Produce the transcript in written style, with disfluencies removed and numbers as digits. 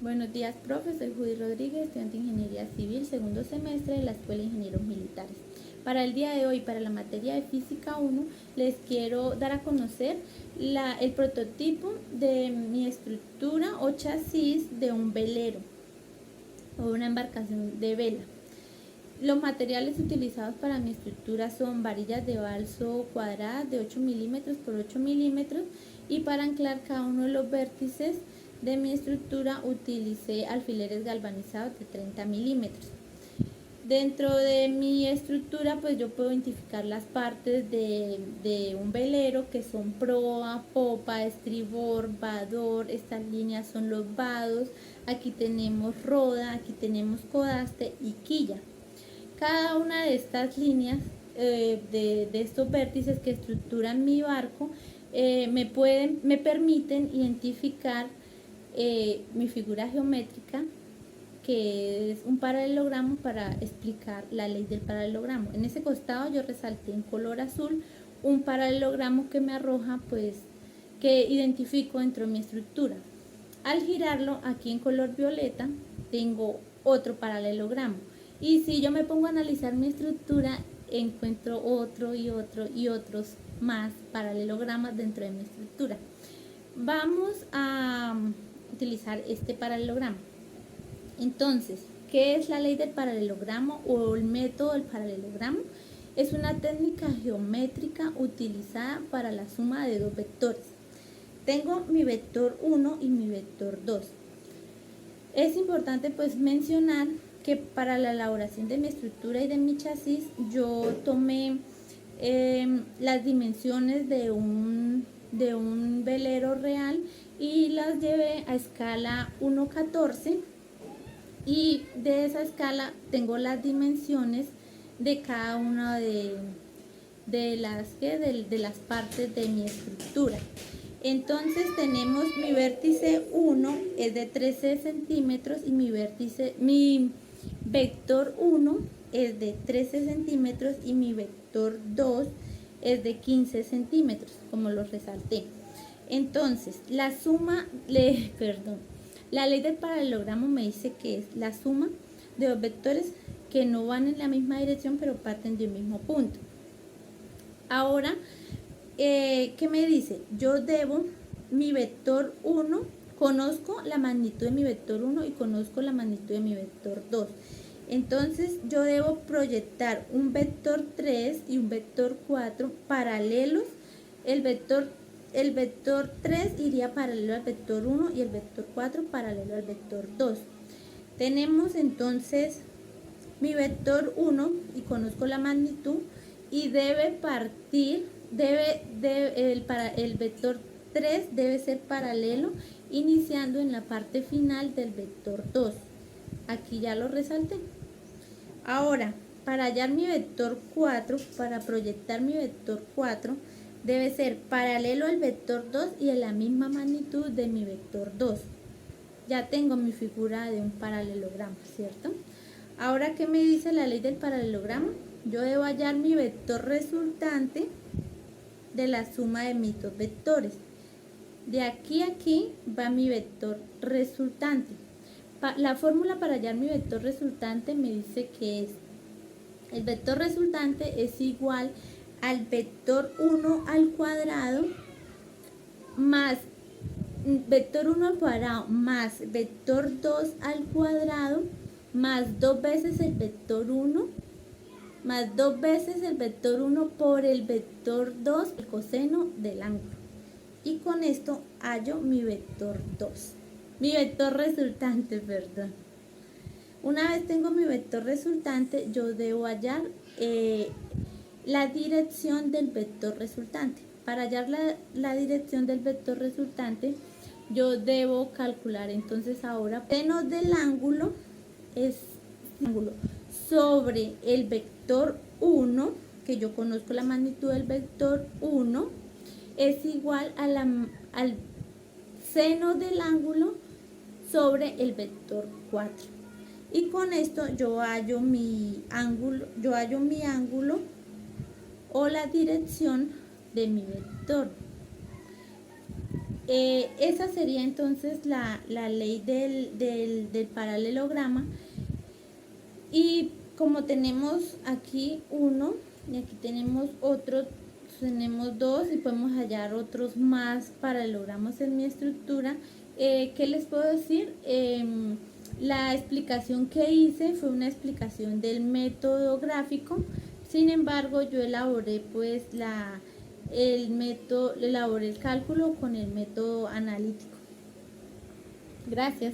Buenos días, profe. Soy Judy Rodríguez, estudiante de Ingeniería Civil, segundo semestre de la Escuela de Ingenieros Militares. Para el día de hoy, para la materia de Física 1, les quiero dar a conocer el prototipo de mi estructura o chasis de un velero o una embarcación de vela. Los materiales utilizados para mi estructura son varillas de balso cuadradas de 8 milímetros por 8 milímetros, y para anclar cada uno de los vértices de mi estructura utilicé alfileres galvanizados de 30 milímetros. Dentro de mi estructura pues yo puedo identificar las partes de un velero, que son proa, popa, estribor, vador. Estas líneas son los vados. Aquí tenemos roda, aquí tenemos codaste y quilla. Cada una de estas líneas de estos vértices que estructuran mi barco me permiten identificar mi figura geométrica, que es un paralelogramo, para explicar la ley del paralelogramo. En ese costado yo resalté en color azul un paralelogramo que me arroja, pues, que identifico dentro de mi estructura. Al girarlo aquí en color violeta tengo otro paralelogramo, y si yo me pongo a analizar mi estructura encuentro otro y otro y otros más paralelogramas dentro de mi estructura. Vamos a utilizar este paralelogramo. Entonces, ¿qué es la ley del paralelogramo o el método del paralelogramo? Es una técnica geométrica utilizada para la suma de dos vectores. Tengo mi vector 1 y mi vector 2. Es importante pues mencionar que para la elaboración de mi estructura y de mi chasis yo tomé las dimensiones de un velero real y las llevé a escala 1:14, y de esa escala tengo las dimensiones de cada una de las partes de mi estructura. Entonces tenemos mi vértice 1 es de 13 centímetros y mi vector 1 es de 13 centímetros y mi vector 2 es de 15 centímetros, como lo resalté. Entonces, la ley del paralelogramo me dice que es la suma de dos vectores que no van en la misma dirección pero parten de un mismo punto. Ahora, ¿qué me dice? Yo debo mi vector 1, conozco la magnitud de mi vector 1 y conozco la magnitud de mi vector 2. Entonces yo debo proyectar un vector 3 y un vector 4 paralelos. El vector 3 iría paralelo al vector 1 y el vector 4 paralelo al vector 2. Tenemos entonces mi vector 1 y conozco la magnitud, y debe partir, el vector 3 debe ser paralelo iniciando en la parte final del vector 2. Aquí ya lo resalté. Ahora, para hallar mi vector 4, para proyectar mi vector 4, debe ser paralelo al vector 2 y en la misma magnitud de mi vector 2. Ya tengo mi figura de un paralelogramo, ¿cierto? Ahora, ¿qué me dice la ley del paralelogramo? Yo debo hallar mi vector resultante de la suma de mis dos vectores. De aquí a aquí va mi vector resultante. La fórmula para hallar mi vector resultante me dice que el vector resultante es igual al vector 1 al cuadrado más vector 1 al cuadrado más vector 2 al cuadrado más 2 veces el vector 1 más 2 veces el vector 1 por el vector 2, el coseno del ángulo. Y con esto hallo mi vector 2. Mi vector resultante, perdón. Una vez tengo mi vector resultante, yo debo hallar la dirección del vector resultante. Para hallar la dirección del vector resultante, yo debo calcular entonces ahora seno del ángulo es ángulo sobre el vector 1, que yo conozco la magnitud del vector 1, es igual a al seno del ángulo sobre el vector 4. Y con esto yo hallo mi ángulo, o la dirección de mi vector. Esa sería entonces la ley del paralelograma. Y como tenemos aquí uno y aquí tenemos otro, tenemos dos y podemos hallar otros más paralelogramas en mi estructura. ¿Qué les puedo decir? La explicación que hice fue una explicación del método gráfico. Sin embargo, yo elaboré pues elaboré el cálculo con el método analítico. Gracias.